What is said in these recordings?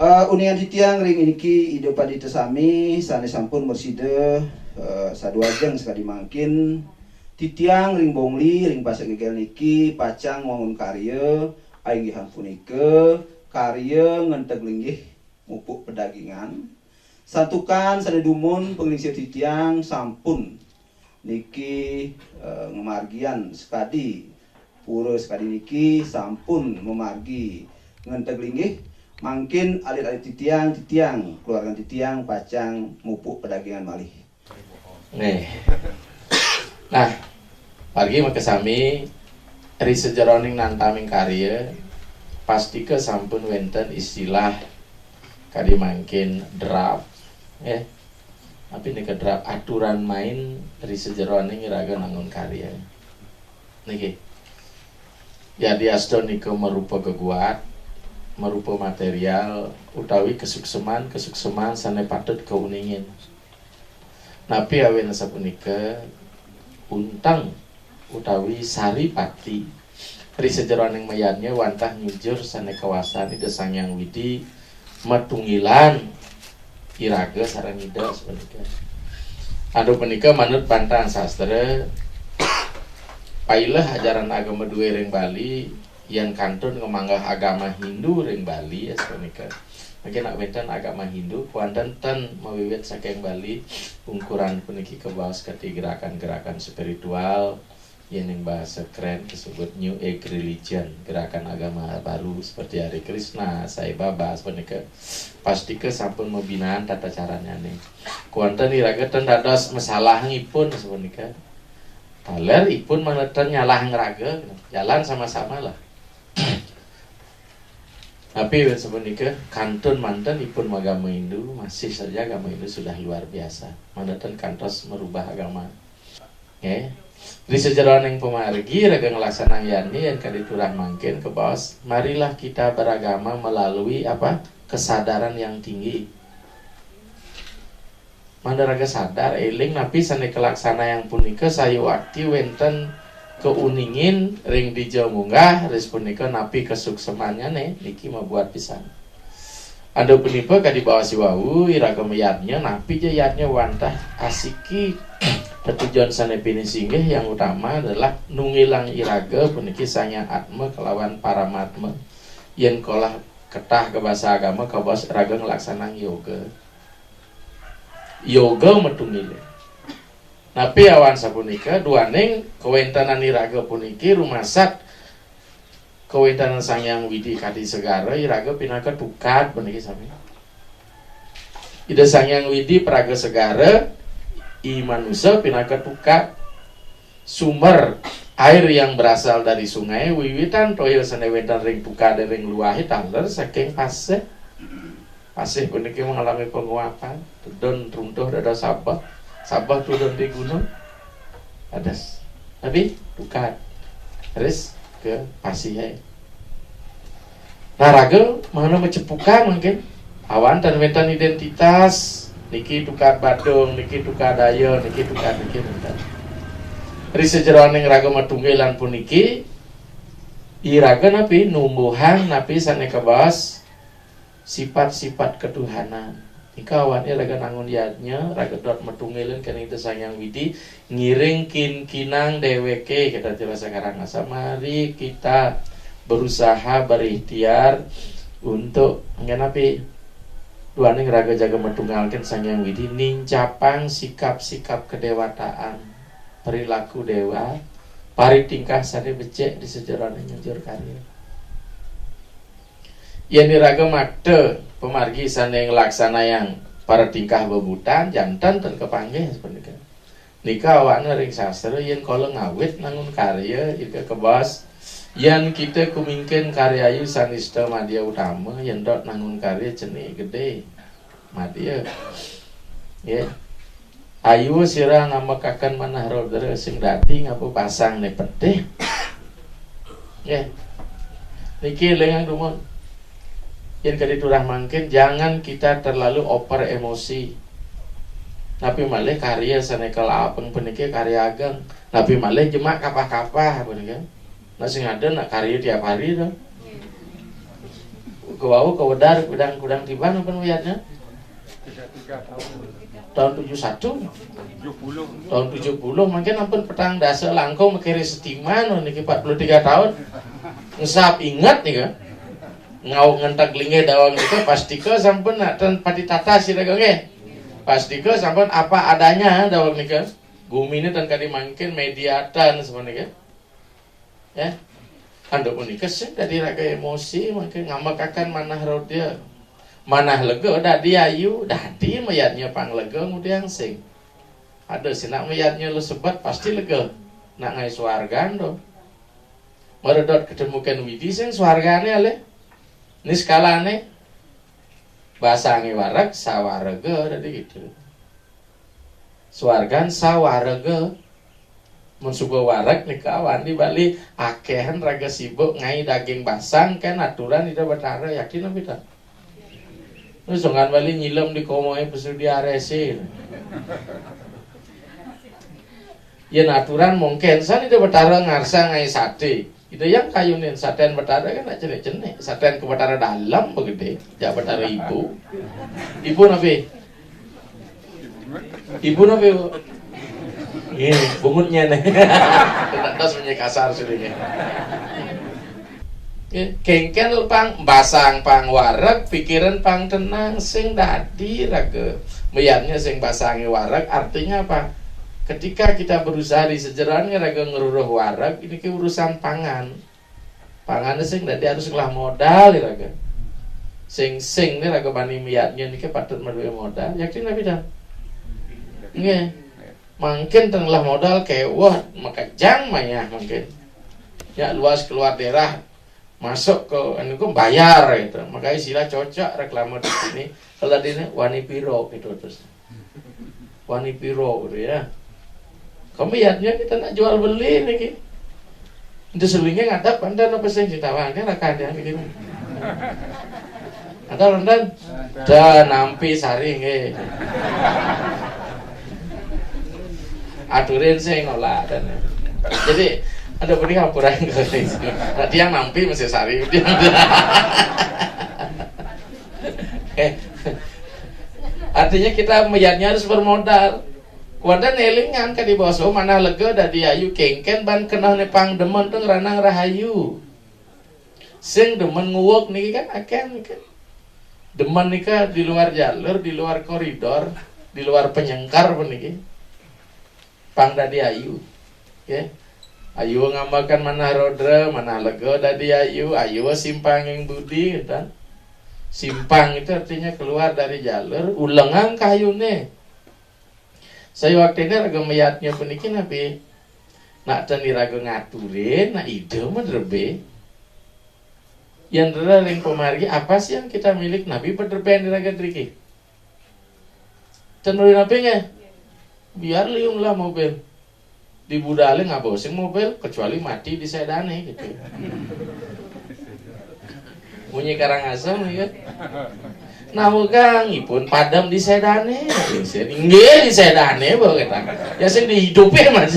Uningan titiang ring iniki ide padi tesami sane sampun merside saduajeng sekali mangkin titiang ring bongli ring pasek gegel niki pacang wangun karya ainggihan punike karya ngenteg linggih mupuk pedagingan santukan sane dumun penglingsir titiang sampun niki ngemargian sekadi pura sekadi niki sampun memargi ngenteg linggih mangkin alit-alit titiang keluarga titiang pacang mupuk pedagingan malih. Nih. Nah, pagi makasami ri sejeroning nantaming karya pasti ke sampun wenten istilah kadi mangkin draft tapi ini ke draft aturan main ri sejeroning iraga nangun karya niki ya diasto niko merupa keguat merupa material utawi kesukseman sane patut keuningin napi awen sapunika untang utawi sari pati ri sejeroning mayannya wantah nyujur sane kawasan ide sangyang widi matungilan iraga saranida sapunika anu punika manut bantahan sastra pailah ajaran agama dua ring Bali yang kantun ngemanggah agama Hindu ring Bali ya sepunika mungkin nak wenten agama Hindu kuanten ten mawiwit saking Bali ukuran puniki kebawas keti gerakan-gerakan spiritual yang bahasa keren disebut New Age Religion gerakan agama baru seperti Hari Krishna, Sai Baba sepunika pasti ke sampun membinaan tata caranya nih kuanten iraga ten dados masalah ngipun sepunika taler ipun maneten nyalah ngeraga jalan sama-sama lah tapi sebenarnya kantun mantan ipun agama Hindu masih saja agama Hindu sudah luar biasa mantan kantos merubah agama di sejarah yang pemargi raga ngelaksanaan yani yang kaditurah mangkin ke bawah marilah kita beragama melalui kesadaran yang tinggi mandaraga sadar eling napi sane kelaksana yang punika sayu akti wenten keuningin ring dijauh munggah res punika napi kesuksemannya niki membuat pisan anda penipe kadi bawah siwau iraga meyatnya napi jayatnya wantah asiki tujuan sane pini singgih yang utama adalah nungilang iraga puniki sanya atma kelawan paramatma yen kolah ketah ke bahasa agama ke bawah iraga ngelaksanang yoga metungile napi awan sapunika duaning kewentanan iraga puniki rumasak kewentanan sangyang widi kadi segara iraga pinaka tukat puniki sami ida sangyang widi praga segara i manusia pinaka tukat sumber air yang berasal dari sungai wiwitan toyo sanewentan ring tukat ring luahi taler saking paseh puniki mengalami penguapan tudun runtuh dada sabah turun di gunung adas tapi tukat terus ke pasih nah raga mana mencepukan mungkin awan dan wentan identitas niki tukat badung niki tukat daya niki tukat ri sejeroning raga matunggilan puniki iraga napi numbuhan napi sane kebas sifat-sifat ketuhanan ika awannya raga nangun yadnya raga dot metungilin kan itu sangyang widi ngiring kinang deweke kita jelas sekarang asa mari kita berusaha berikhtiar untuk ngenapi duaning raga jaga metunggalkan sangyang widi nincapang sikap-sikap kedewataan perilaku dewa pari tingkah sane becek di sejarahnya nyujur karya yang diraga makte pemargi sane ngelaksana yang para tingkah bebutan jantan dan kepanggih seperti itu nikah awana ring sastra yang kalau ngawit nangun karya ika kebas yang kita kumingkin karya yu sanista madya utama yang dot nangun karya ceni gede madya ya ayu sira ngamekakan manah rodere sing dati ngapu pasang ne pedih ya niki lengang dumon yang kaditurah mangkin jangan kita terlalu over emosi napi malih karya sanekel apeng peniki karya ageng napi malih jemak kapah-kapah puniki nah sing ada nak karya tiap hari dah kewau kewedar kudang tiban apa wiatnya? Tahun 71. Tahun 70 mungkin ampun petang dasa langkung mekiri setiman niki 43 tahun. Ngesap ingat nih kan. Ngau ngentak linge dawang itu pasti ke sampun dan pati tata sih ge. Pasti ke sampun apa adanya dawang nika. Gumi ini dan kali mungkin mediatan sebenarnya. Ya. Anda pun nika sih dari raga emosi mungkin ngamakakan manah rodia. Manah lega dadi ayu dadi mayatnya pang lega kemudian sing. Ada sih nak mayatnya lu sebat pasti lega. Nak ngai swargan do. Meredot ketemukan widi sing swargane ale. Ini skalane basangi warak sawarega tadi gitu. Swargan sawarega mun subuh warak nih kawan di Bali akehan raga sibuk ngai daging basang kan aturan itu betara yakin apa tak? Terus jangan Bali nyilem di komoe pesu di aresi. Ya aturan mungkin san itu betara ngarsa ngai sate. Itu yang kayunin saten betara kan nak cenek-cenek. Saten ke betara dalam begitu. Jak betara ibu. Ibu nabi. Ibu nabi. Ini bungutnya nih. Tak tas punya kasar sudah. Kengken pang basang pang warak pikiran pang tenang sing dadi raga. Meyatnya sing basangi warak artinya apa? Ketika kita berusaha di sejerangnya raga ngeruruh warak, ini ke urusan pangan. Pangannya sing dadi harus ngelah modal ya raga. Sing nih raga bani miyatnya ini ke patut meduwe modal. Yakin nabi dah? Nge. Mungkin tenglah modal kewah maka jang maya mungkin. Ya luas keluar daerah masuk ke anu ku bayar gitu. Makanya istilah cocok reklame di sini. Kalau di ini wani piro gitu terus. Wani piro gitu ya. Kamu lihatnya kita nak jual beli nih, itu selingnya ngadap anda apa sih ditawarkan rakan ya gitu. Ada rendan, dan nampi saring aturin sih ngolah dan jadi ada beri hapuran gitu. Nanti yang nampi masih saring dia. Artinya kita melihatnya harus bermodal. Wanda nelingan ka di boso mana lega dadi ayu kengken ban kenah nepang demen teng ranang rahayu. Sing demen nguwek niki kan akan kan. Demen nika di luar jalur, di luar koridor, di luar penyengkar puniki. Pang dadi ayu. Ya. Ayu ngambakan mana rodra, mana lega dadi ayu, ayu simpanging budi gitu. Simpang itu artinya keluar dari jalur, ulengan kayune. Saya waktu ini raga meyatnya puniki nabi nak tani raga ngaturin nak ide mah derbe yang ring pemargi apa sih yang kita milik nabi berderbe di raga triki tenurin nabi nge biar liung lah mobil di budale nggak bosing mobil kecuali mati di sedane gitu bunyi karangasem ya namu kang ipun padam di sedane nggih di sedane bae kita ya sing dihidupi Mas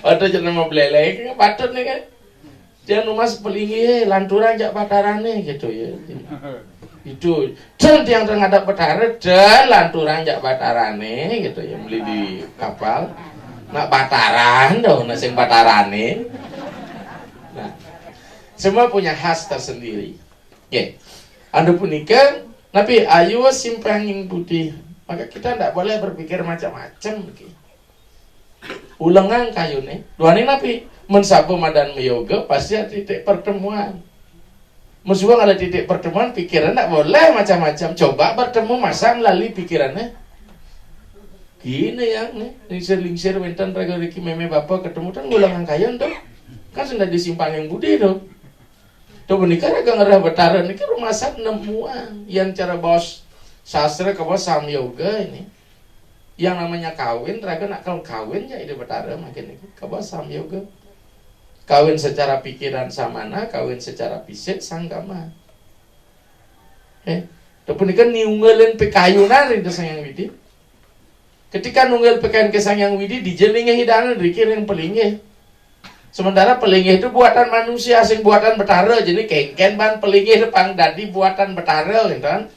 ada jeneng mau belelek patut nih kan dia numas pelingi lanturan jak patarane gitu ya itu dan yang terhadap petara dan lanturan jak patarane gitu ya beli di kapal nak pataran dong sing patarane nah semua punya khas tersendiri ya Anda punika, tapi ayu simpanging budi. Maka kita tidak boleh berpikir macam-macam. Ulengan kayu nih. Duani napi mensabu madan meyoga pasti ada titik pertemuan. Musuh ada titik pertemuan pikiran tidak boleh macam-macam. Coba bertemu masa melalui pikirannya. Gini yang nih, lingsir-lingsir winten raga riki meme bapak ketemu kan ulengan kayu tuh. Kan sudah disimpanging budi tuh. Tuh menikah raga ngerah betara ini rumah sak nemuan yang cara bos sastra ke bos sam yoga ini yang namanya kawin raga nak kalau kawin ya ide betara makin ini ke bos sam yoga kawin secara pikiran samana kawin secara fisik sanggama tuh menikah niunggelin pekayunan itu sayang widi ketika nunggel pekain ke sayang widi dijelingnya hidangan dikirim pelingnya Sementara pelingih itu buatan manusia, sing buatan Betara, jadi kengken ban pelingih itu pang dadi buatan Betara, gitu kan.